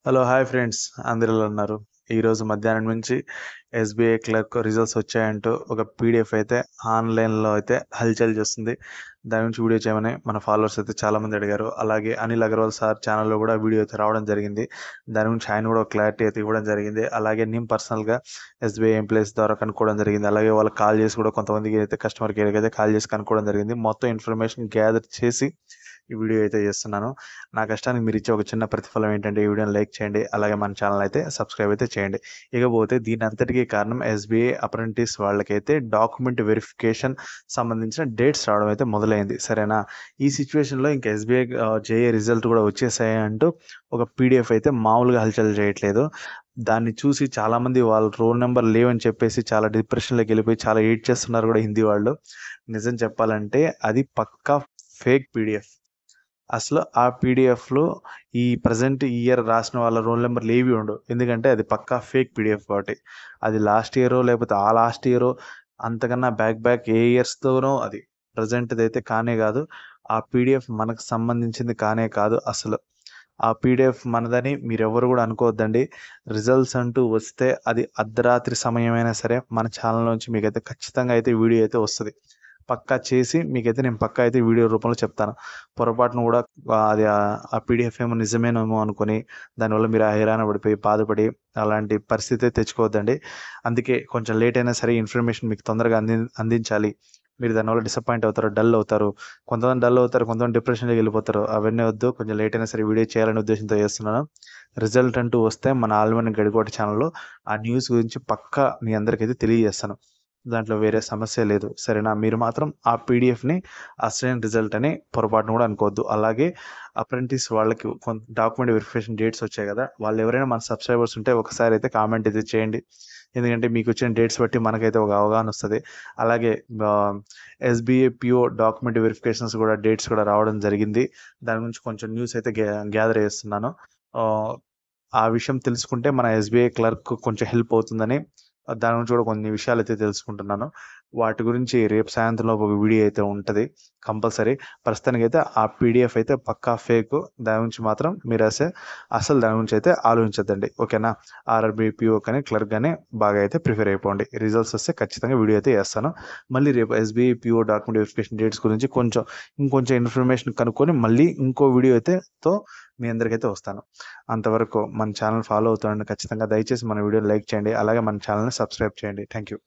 Hello hi friends, అందరూ ఎలా ఉన్నారు? ఈరోజు మధ్యాహ్నం నుంచి ఎస్బీఐ క్లర్క్ రిజల్ట్స్ వచ్చాయంటూ ఒక పీడిఎఫ్ అయితే ఆన్లైన్లో అయితే హల్చల్ చేస్తుంది. దాని నుంచి వీడియో చేయమని మన ఫాలోవర్స్ అయితే చాలామంది అడిగారు. అలాగే అనిల్ అగర్వాల్ సార్ ఛానల్లో కూడా వీడియో అయితే రావడం జరిగింది. దాని గురించి ఆయన కూడా ఒక క్లారిటీ అయితే ఇవ్వడం జరిగింది. అలాగే నేను పర్సనల్గా ఎస్బీఐ ఎంప్లాయీస్ ద్వారా కనుక్కోవడం జరిగింది. అలాగే వాళ్ళకి కాల్ చేసి కూడా కొంతమందికి అయితే కస్టమర్ కేర్కి అయితే కాల్ చేసి కనుక్కోవడం జరిగింది. మొత్తం ఇన్ఫర్మేషన్ గ్యాదర్ చేసి ఈ వీడియో అయితే చేస్తున్నాను. నా కష్టానికి మీరు ఇచ్చే ఒక చిన్న ప్రతిఫలం ఏంటంటే ఈ వీడియోని లైక్ చేయండి, అలాగే మన ఛానల్ అయితే సబ్స్క్రైబ్ అయితే చేయండి. ఇకపోతే దీని అంతటికీ కారణం ఎస్బీఐ అప్రెంటిస్ వాళ్ళకైతే డాక్యుమెంట్ వెరిఫికేషన్ సంబంధించిన డేట్స్ రావడం అయితే మొదలైంది. సరేనా? ఈ సిచ్యువేషన్లో ఇంకా ఎస్బీఐ జేఏ రిజల్ట్ కూడా వచ్చేసాయి అంటూ ఒక పీడిఎఫ్ అయితే మామూలుగా హల్చల్ చేయట్లేదు. దాన్ని చూసి చాలామంది వాళ్ళ రోల్ నెంబర్ లేవని చెప్పేసి చాలా డిప్రెషన్లోకి వెళ్ళిపోయి చాలా ఎయిట్ చేస్తున్నారు కూడా హిందీ వాళ్ళు. నిజం చెప్పాలంటే అది పక్కా ఫేక్ పీడిఎఫ్. అసలు ఆ పీడిఎఫ్లో ఈ ప్రజెంట్ ఇయర్ రాసిన వాళ్ళ రోల్ నెంబర్లు ఏవి ఉండవు. ఎందుకంటే అది పక్కా ఫేక్ పీడిఎఫ్ కాబట్టి. అది లాస్ట్ ఇయరో లేకపోతే ఆ లాస్ట్ ఇయరో అంతకన్నా బ్యాక్ ఏ ఇయర్స్తోనో అది ప్రజెంట్ది అయితే కానే కాదు. ఆ పీడిఎఫ్ మనకు సంబంధించింది కానే కాదు అసలు. ఆ పీడిఎఫ్ మనదని మీరెవరు కూడా అనుకోవద్దండి. రిజల్ట్స్ అంటూ వస్తే అది అర్ధరాత్రి సమయమైనా సరే మన ఛానల్ నుంచి మీకైతే ఖచ్చితంగా అయితే వీడియో అయితే వస్తుంది. పక్కా చేసి మీకైతే నేను పక్కా అయితే వీడియో రూపంలో చెప్తాను. పొరపాటున కూడా అది ఆ పీడిఎఫ్ ఏమో నిజమేనేమో అనుకొని దానివల్ల మీరు హైరాణ పడిపోయి బాధపడి అలాంటి పరిస్థితి తెచ్చుకోవద్దండి. అందుకే కొంచెం లేట్ అయినా సరే ఇన్ఫర్మేషన్ మీకు తొందరగా అందించాలి. మీరు దానివల్ల డిసప్పాయింట్ అవుతారు, డల్ అవుతారు. కొంతమంది డల్ అవుతారు, కొంతమంది డిప్రెషన్లోకి వెళ్ళిపోతారు. అవన్నీ వద్దు. కొంచెం లేట్ అయినా సరే వీడియో చేయాలనే ఉద్దేశంతో చేస్తున్నాను. రిజల్ట్ అంటూ వస్తే మన ఆల్మనీ గడికోట ఛానల్లో ఆ న్యూస్ గురించి పక్కా మీ అందరికైతే తెలియజేస్తాను. దాంట్లో వేరే సమస్య లేదు. సరేనా? మీరు మాత్రం ఆ పీడిఎఫ్ని అసలైన రిజల్ట్ అని పొరపాటున కూడా అనుకోవద్దు. అలాగే అప్రెంటిస్ వాళ్ళకి డాక్యుమెంట్ వెరిఫికేషన్ డేట్స్ వచ్చాయి కదా, వాళ్ళు ఎవరైనా మన సబ్స్క్రైబర్స్ ఉంటే ఒకసారి అయితే కామెంట్ అయితే చేయండి. ఎందుకంటే మీకు వచ్చిన డేట్స్ బట్టి మనకైతే ఒక అవగాహన వస్తుంది. అలాగే ఎస్బీఐ పిఓ డాక్యుమెంట్ వెరిఫికేషన్స్ కూడా డేట్స్ కూడా రావడం జరిగింది. దాని గురించి కొంచెం న్యూస్ అయితే గ్యాదర్ చేస్తున్నాను. ఆ విషయం తెలుసుకుంటే మన ఎస్బీఐ క్లర్క్ కొంచెం హెల్ప్ అవుతుందని దాని గురించి కూడా కొన్ని విషయాలు అయితే తెలుసుకుంటున్నాను. వాటి గురించి రేపు సాయంత్రం ఒక వీడియో అయితే ఉంటుంది కంపల్సరీ. ప్రస్తుతానికైతే ఆ పీడిఎఫ్ అయితే పక్కా ఫేక్. దాని గురించి మాత్రం మీరు అసలు దాని గురించి అయితే ఆలోచించద్దండి. ఓకేనా? ఆర్ఆర్బీ పిఓ కానీ క్లర్క్ కానీ బాగా అయితే ప్రిపేర్ అయిపోండి. రిజల్ట్స్ వస్తే ఖచ్చితంగా వీడియో అయితే వేస్తాను. మళ్ళీ రేపు SBI PO document verification dates గురించి ఇంకొంచెం ఇన్ఫర్మేషన్ కనుక్కొని మళ్ళీ ఇంకో వీడియో అయితే మీ అందరికైతే వస్తాను. అంతవరకు మన ఛానల్ ఫాలో అవుతాను ఖచ్చితంగా. దయచేసి మన వీడియోని లైక్ చేయండి, అలాగే మన ఛానల్ని సబ్స్క్రైబ్ చేయండి. Thank you.